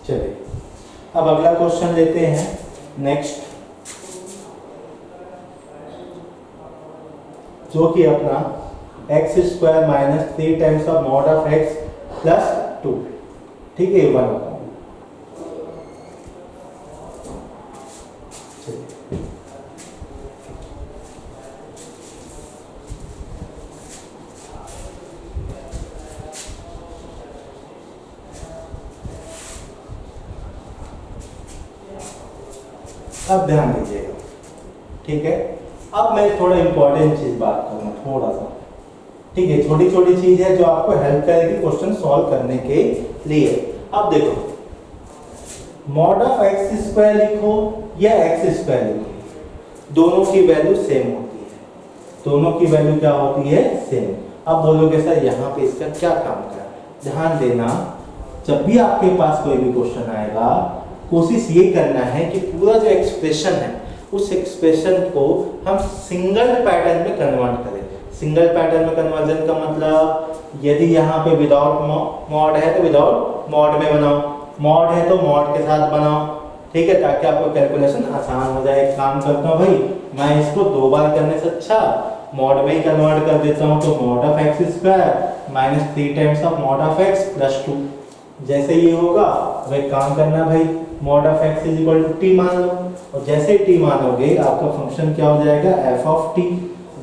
चलिए अब अगला क्वेश्चन लेते हैं नेक्स्ट, जो कि अपना x² - 3 times of mod of x plus 2। ठीक है, 1 होगा। अब ध्यान दीजिएगा। ठीक है, अब मैं थोड़ा इंपॉर्टेंट चीज बात करूंगा थोड़ा सा। ठीक है, छोटी छोटी चीज है जो आपको हेल्प करेगी क्वेश्चन सॉल्व करने के लिए। अब देखो, मॉड ऑफ x² लिखो या x² लिखो, दोनों की वैल्यू सेम होती है। दोनों की वैल्यू क्या होती है, सेम। अब बोलोगे सर यहाँ पे इसका क्या काम कर, ध्यान देना, जब भी आपके पास कोई भी क्वेश्चन आएगा कोशिश ये करना है कि पूरा जो एक्सप्रेशन है उस एक्सप्रेशन को हम सिंगल पैटर्न में कन्वर्ट करें। सिंगल पैटर्न में कन्वर्जन का मतलब, यदि यहाँ पे विदाउट मॉड है तो विदाउट मॉड में बनाओ, मॉड है तो मॉड के साथ बनाओ। ठीक है, ताकि आपको कैलकुलेशन आसान हो जाए। एक काम करता हूँ भाई, मैं इसको 2 बार करने से अच्छा मॉड में ही कन्वर्ट कर देता हूँ। तो mod of x² - 3 times of mod of x plus 2। जैसे ये होगा तो एक काम करना भाई, मॉड ऑफ x = t मान लो, और जैसे t मानोगे आपका फंक्शन क्या हो जाएगा, f of t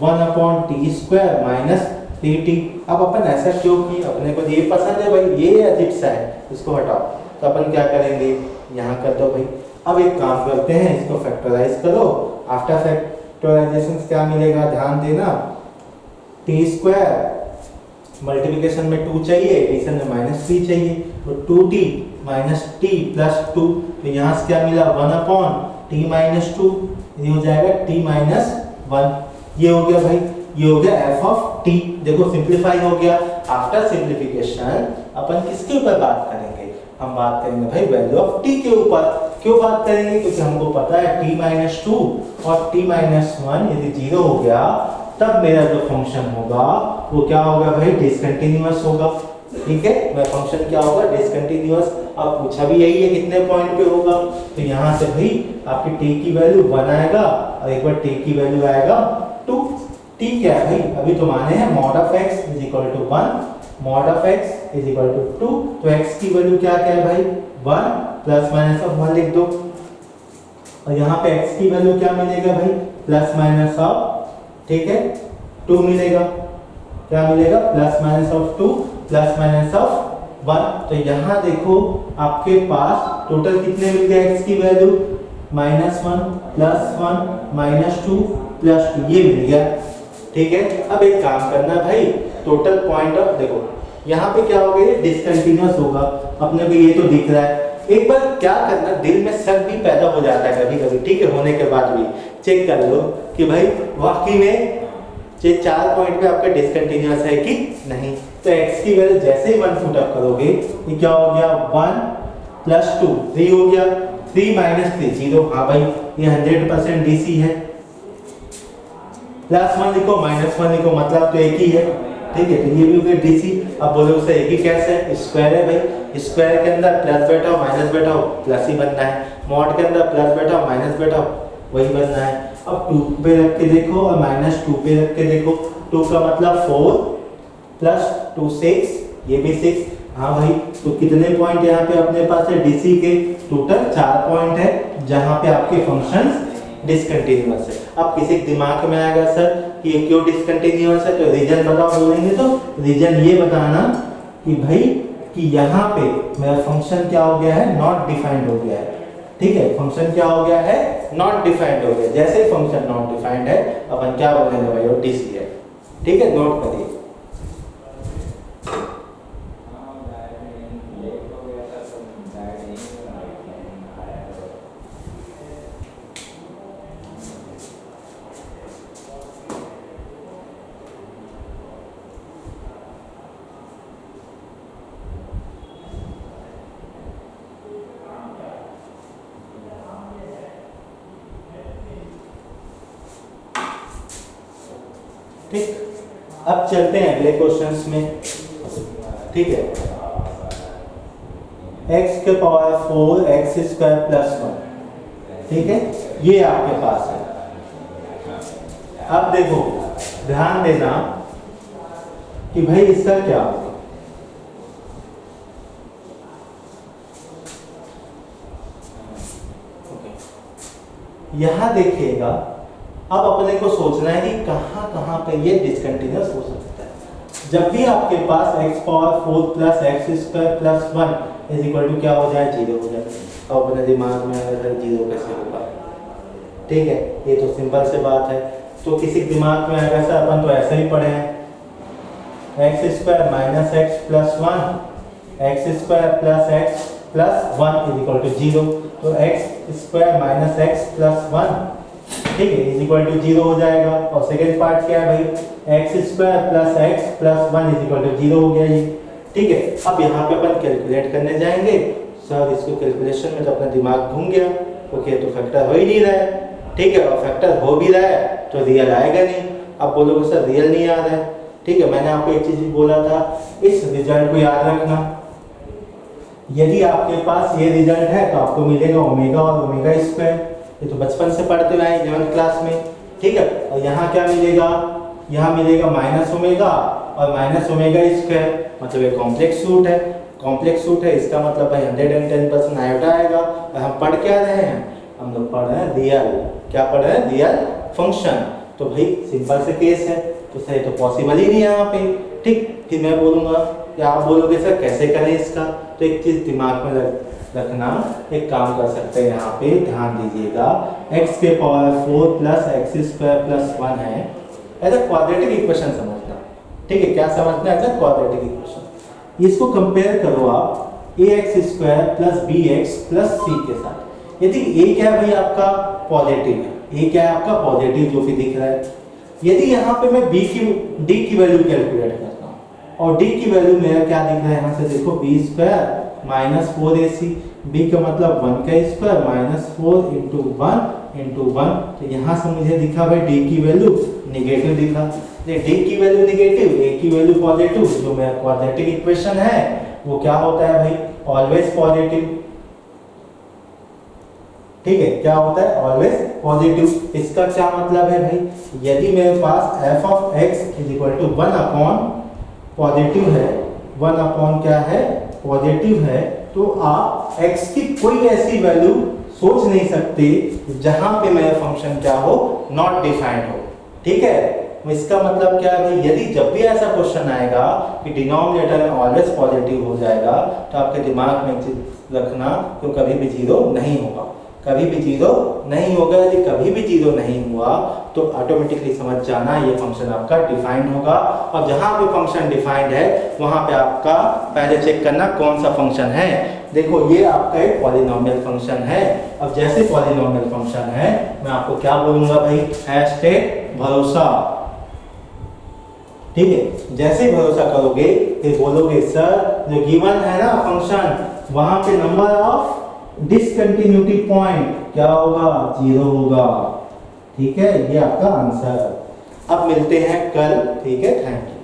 1/t² - 3t। अब अपन ऐसा क्यों की, अपने को ये पसंद है भाई, ये अजीब सा है, इसको हटाओ। तो अपन क्या करेंगे, यहाँ कर दो भाई। अब एक काम करते हैं, इसको फैक्टराइज करो। आफ्टर फैक्टराइजेशन क्या मिलेगा, ध्यान देना, t² मल्टीप्लिकेशन में 2 चाहिए, एडिशन में -3 चाहिए, तो 2t - t प्लस 2। तो यहाँ से क्या मिला, 1/t - 2, ये हो जाएगा t - 1। ये हो गया भाई, ये हो गया f ऑफ t। देखो सिंप्लीफाई हो गया। आफ्टर सिंप्लीफिकेशन अपन किसके ऊपर बात करेंगे, हम बात करेंगे भाई वैल्यू ऑफ t के ऊपर। क्यों बात करेंगे, क्योंकि हमको पता है t - 2 और t - 1 यदि 0 हो गया तब मेरा जो फंक्शन होगा वो क्या होगा भाई, डिसकंटिन्यूअस होगा। ठीक है, मेरा फंक्शन क्या होगा, डिसकंटिन्यूअस। अब पूछा भी यही है कितने पॉइंट पे होगा, तो यहाँ से भाई आपकी t की वैल्यू 1 आएगा और एक बार t की वैल्यू आएगा 2। t क्या है भाई, अभी तो माने हैं mod of x = 1, mod of x = 2। तो x की वैल्यू क्या क्या है भाई, 1 ± 1 लिख दो। और यहाँ पे x की वैल्यू क्या मिलेगा भाई, ± ठीक है 2 मिलेगा। क्या मिलेगा, ±2 ±1। तो यहाँ देखो आपके पास टोटल कितने मिल गए, x की वैल्यू -1 +1 -2 +2, ये मिल गया। ठीक है, अब एक काम करना भाई, टोटल पॉइंट ऑफ, देखो यहाँ पे क्या हो गया, डिसकंटिन्यूअस होगा, अपने को ये तो दिख रहा है। एक बार क्या करना, दिल में शक भी पैदा हो जाता है कभी कभी, ठीक है, होने के बाद भी चेक कर लो कि भाई वाकई में ये 4 पॉइंट पे आपका डिसकंटिन्यूअस है कि नहीं। तो x की वैल्यू जैसे ही 1 पुट अप करोगे, ये क्या हो गया, 1 प्लस 2 3 हो गया, 3 माइनस 3 0। हाँ भाई ये 100% डीसी है। प्लस 1 लिखो माइनस 1 लिखो, मतलब तो एक ही है, ठीक है, तो ये भी हो गया डीसी। अब बोलो उसे एक ही कैसे है, स्क्वायर है भाई, स्क्वायर के अंदर प्लस बैठाओ माइनस बैठाओ प्लस ही बनना है, मॉड के अंदर प्लस बैठाओ माइनस बैठाओ वही बनना है। अब 2 पे रख के देखो और माइनस 2 पे रख के देखो, 2 का मतलब 4 प्लस 2 6, ये भी 6। हाँ भाई तो कितने पॉइंट यहाँ पे अपने पास है डीसी के, टोटल 4 पॉइंट है जहाँ पे आपके फंक्शंस डिसकंटिन्यूअस है। अब किसी के दिमाग में आएगा सर कि ये क्यों डिसकंटिन्यूअस है, तो रीजन बताओ बोलेंगे तो रीजन ये बताना कि भाई कि यहाँ पे मेरा फंक्शन क्या हो गया है, नॉट डिफाइंड हो गया है, ठीक है, फंक्शन क्या हो गया है, नॉट डिफाइंड हो गया। जैसे ही फंक्शन नॉट डिफाइंड है अपन क्या बोलेंगे भाई, वो डीसी है, ठीक है, नोट करिए। ठीक, अब चलते हैं अगले क्वेश्चंस में, ठीक है। x के पावर 4 x स्क्वायर प्लस 1, ठीक है, ये आपके पास है। अब देखो ध्यान देना कि भाई इसका क्या होगा, यहां देखिएगा। अब अपने को सोचना है कि कहां कहां पे ये डिसकंटिन्यूअस हो सकता है। जब भी आपके पास x power 4 plus X square plus 1 is equal to क्या हो जाए, 0 हो जाए। अब अपने दिमाग में अगर 0 कैसे होगा, ठीक है, ये तो सिंपल से बात है। तो किसी के दिमाग में आएगा सर अपन तो ऐसा ही पढ़े हैं, X square minus X plus 1 X square plus x plus 1 is equal to 0। तो X square minus X plus 1, ठीक है, इज इक्वल टू 0 हो जाएगा। और सेकेंड पार्ट क्या है भाई, x square plus x plus 1 is equal to 0 हो गया ये, ठीक है। अब यहाँ पे अपन कैलकुलेट करने जाएंगे, सर इसको कैलकुलेशन में तो अपना दिमाग घूम गया क्योंकि तो फैक्टर हो ही नहीं रहा है, ठीक है, और फैक्टर हो भी रहा है तो रियल आएगा नहीं। अब बोलोगे सर रियल नहीं आ रहा है, ठीक है, मैंने आपको एक चीज बोला था, इस रिजल्ट को याद रखना। यदि आपके पास ये रिजल्ट है तो आपको मिलेगा ओमेगा और ओमेगा स्क्वायर, ये तो बचपन से पढ़ते हुए आए 11th क्लास में, ठीक है। और यहाँ क्या मिलेगा, यहाँ मिलेगा माइनस ओमेगा और माइनस ओमेगा स्क्वायर, मतलब ये कॉम्प्लेक्स रूट है। कॉम्प्लेक्स रूट है इसका मतलब भाई 110% आयोटा आएगा। और हम पढ़ क्या रहे हैं, हम लोग पढ़ रहे हैं रियल, क्या पढ़ रहे हैं, रियल फंक्शन। तो भाई सिंपल से केस है, तो सही तो पॉसिबल ही नहीं है यहाँ पे, ठीक। फिर मैं बोलूँगा या आप बोलोगे सर कैसे करें इसका, तो एक चीज़ दिमाग में रखना, एक काम कर सकते हैं यहाँ पे, ध्यान दीजिएगा, x के power 4 plus X square plus 1 है, ऐसा क्वाड्रेटिक इक्वेशन समझना, ठीक है, क्या समझना है, ऐसा क्वाड्रेटिक इक्वेशन। इसको कंपेयर करो आप ax square plus bx plus c के साथ। यदि a क्या है भाई आपका पॉजिटिव है, a क्या है आपका पॉजिटिव जो भी दिख रहा है। यदि यहाँ पे मैं d की वैल्यू कैलकुलेट करता हूँ और d की वैल्यू मेरा क्या दिख रहा है, यहाँ से देखो b square minus 4ac, b का मतलब 1 का स्क्वायर माइनस 4 इंटू 1, तो यहाँ से मुझे दिखा भाई d की वैल्यू निगेटिव दिखा। d की वैल्यू निगेटिव, a की वैल्यू पॉजिटिव, जो मेरा क्वाड्रेटिक इक्वेशन है वो क्या होता है भाई, ऑलवेज पॉजिटिव, ठीक है, क्या होता है, ऑलवेज पॉजिटिव। इसका क्या मतलब है भाई, यदि मेरे पास f of x is equal to 1 upon positive है, 1 अपॉन क्या है, पॉजिटिव है, तो आप x की कोई ऐसी वैल्यू सोच नहीं सकते जहां पे मेरा फंक्शन क्या हो, नॉट डिफाइंड हो, ठीक है। इसका मतलब क्या है भाई, यदि जब भी ऐसा क्वेश्चन आएगा कि डिनोमिनेटर में ऑलवेज पॉजिटिव हो जाएगा, तो आपके दिमाग में चीज रखना कि कभी भी 0 नहीं होगा, कभी भी 0 नहीं होगा। यदि कभी भी 0 नहीं हुआ तो ऑटोमेटिकली समझ जाना ये फंक्शन आपका डिफाइंड होगा। और जहां पे फंक्शन डिफाइंड है वहां पे आपका पहले चेक करना कौन सा फंक्शन है, देखो ये आपका एक पॉलिनोमियल फंक्शन है। अब जैसे पॉलिनोमियल फंक्शन है मैं आपको क्या बोलूंगा भाई, हैशटैग भरोसा। ठीक है, जैसे भरोसा करोगे फिर बोलोगे सर जो गिवन है ना फंक्शन वहां पे नंबर ऑफ डिसकंटिन्यूटी पॉइंट क्या होगा, 0 होगा। ठीक है, ये आपका आंसर। अब मिलते हैं कल। ठीक है, थैंक यू।